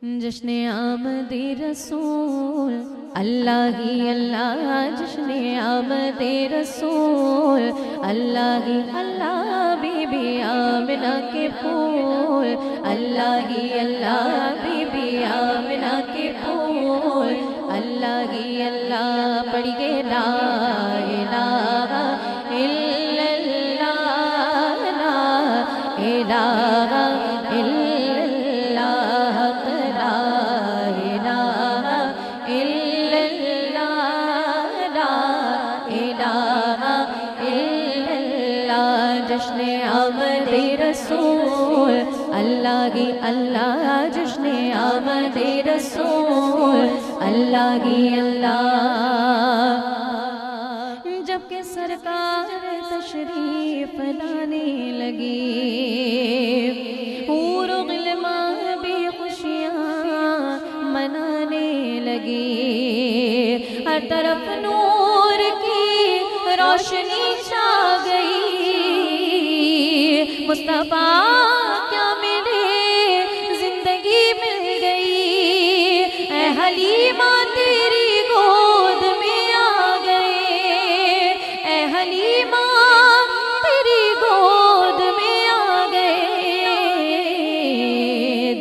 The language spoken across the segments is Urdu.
جشن آمد رسول اللہ ہی اللہ، جشن آمد رسول اللہ ہی اللہ، بی بی آمنہ کے پھول اللہ ہی اللہ، بی بی آمنہ کے پھول اللہ ہی اللہ، پڑھیے لا الہ الا اللہ، لا الہ جشن آمد رسول اللہ ہی اللہ، جشن آمد رسول اللہ ہی اللہ۔ جب کہ سرکار تشریف لانے لگی، حور و غلمان بھی خوشیاں منانے لگی، ہر طرف نور کی روشنی چھا گئی، مصطفیٰ کیا ملے زندگی مل گئی، اے حلیمہ تیری گود میں آ گئے، اے حلیمہ تیری گود میں آ گئے،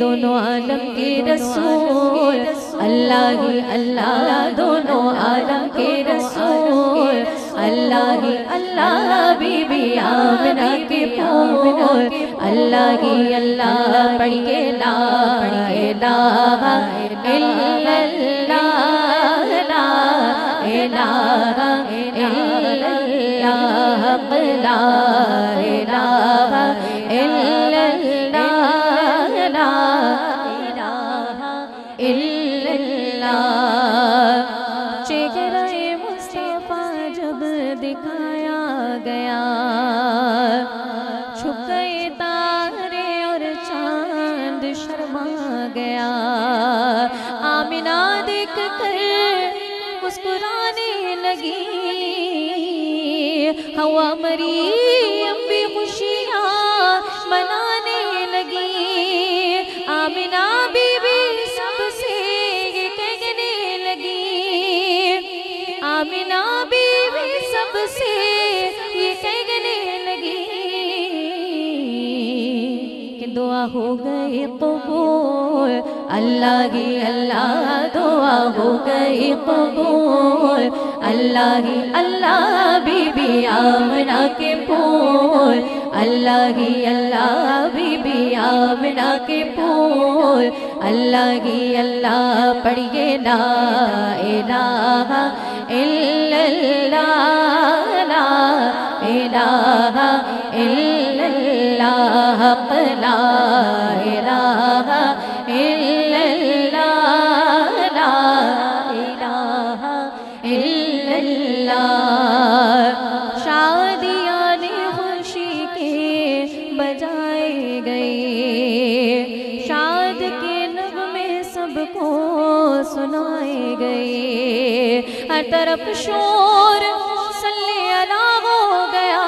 دونوں عالم کے رسول اللہ ہی اللہ، دونوں عالم کے رسول اللہ ہی اللہ، بی بی آمنہ کے پھول اللہ ہی اللہ، پڑھیے لا الہ الا اللہ، لا الہ الا اللہ، لا الہ الا اللہ، لا الہ الا اللہ۔ چہرہ مصطفیٰ جب دکھایا گیا، چھپ گئے تارے اور چاند شرما گیا، آمنہ دیکھ کر مسکرانے لگی، ہوا مریم بھی خوشیاں منانے لگی، آمنہ بی بی سب سے یہ کہنے لگی، آمنہ بی بی سب سے یہ کہنے لگی کہ دعا ہو گئی قبول اللہ ہی اللہ، دعا ہو گئی قبول اللہ ہی اللہ، بی بی آمنہ کے پھول اللہ ہی اللہ، بی بی آمنہ کے پھول اللہ ہی اللہ، پڑھیے لا الہ الا اللہ، لا الہ الا اللہ، لا الہ الا اللہ، لا الہ الا اللہ۔ شادیاں خوشی کے بجائے گئے، شاد کے نغمے سب کو سنائے گئے، ہر طرف شور صلی اللہ ہو گیا،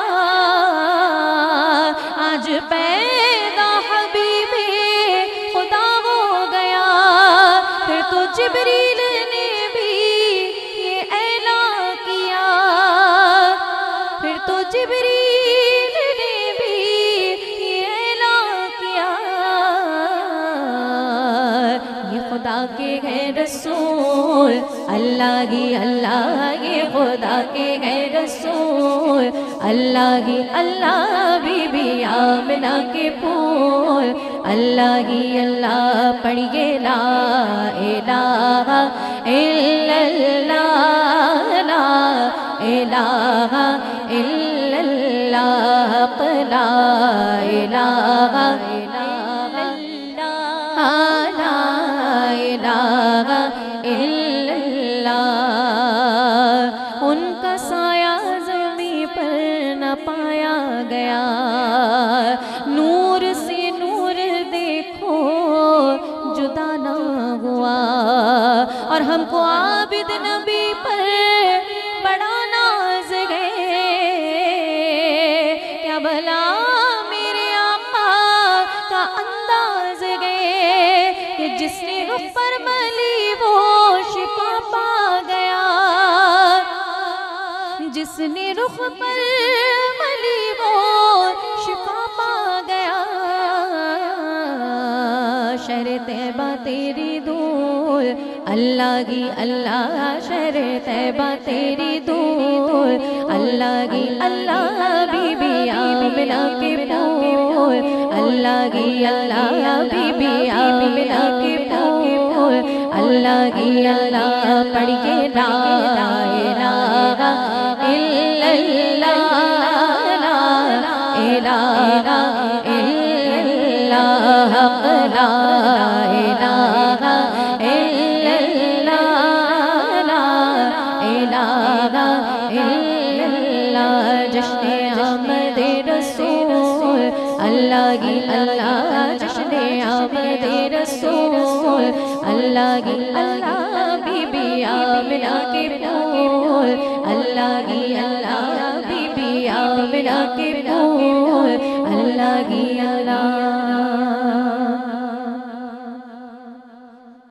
آج پیدا حبیب خدا ہو گیا، پھر تو جبریل نے بھی یہ اعلان کیا، پھر تو جبریل نے بھی یہ اعلان کیا، یہ خدا کے ہیں رسول اللہ ہی اللہ، یہ خدا کے ہیں رسول اللہ ہی اللہ، بی بی آمنہ کے پھول اللہ ہی اللہ، پڑھیے لا الہ الا اللہ، لا الہ الا اللہ، لا الہ الا اللہ، لا الہ الا اللہ۔ ان کا سایہ زمین پر نہ پایا گیا، نور سے نور دیکھو جدا نہ ہوا، اور ہم کو عابد نبی پر بڑا ناز گئے، کیا بھلا میرے آقا کا انداز گئے کہ جس نے پر ملی وہ شفا پا گیا، جس نے رخ پر ملی وہ شفا پا گیا، شہر طیبہ تیری دور اللہ کی اللہ، شہر طیبہ تیری دور اللہ کی اللہ، بی بی آمنہ کے پور اللہ کی اللہ، بی بی آمنہ کے پور اللہ کی اللہ، پڑھیے لا الہ الا اللہ، لا الہ الا اللہ، لا الہ الا اللہ، لا الہ الا اللہ، جشن آمد رسول اللہ کی اللہ، جشن آمد رسول اللہ کی اللہ، بی بی آمنہ کے پور اللہ کی اللہ، بی بی آمنہ کے پور اللہ کی اللہ۔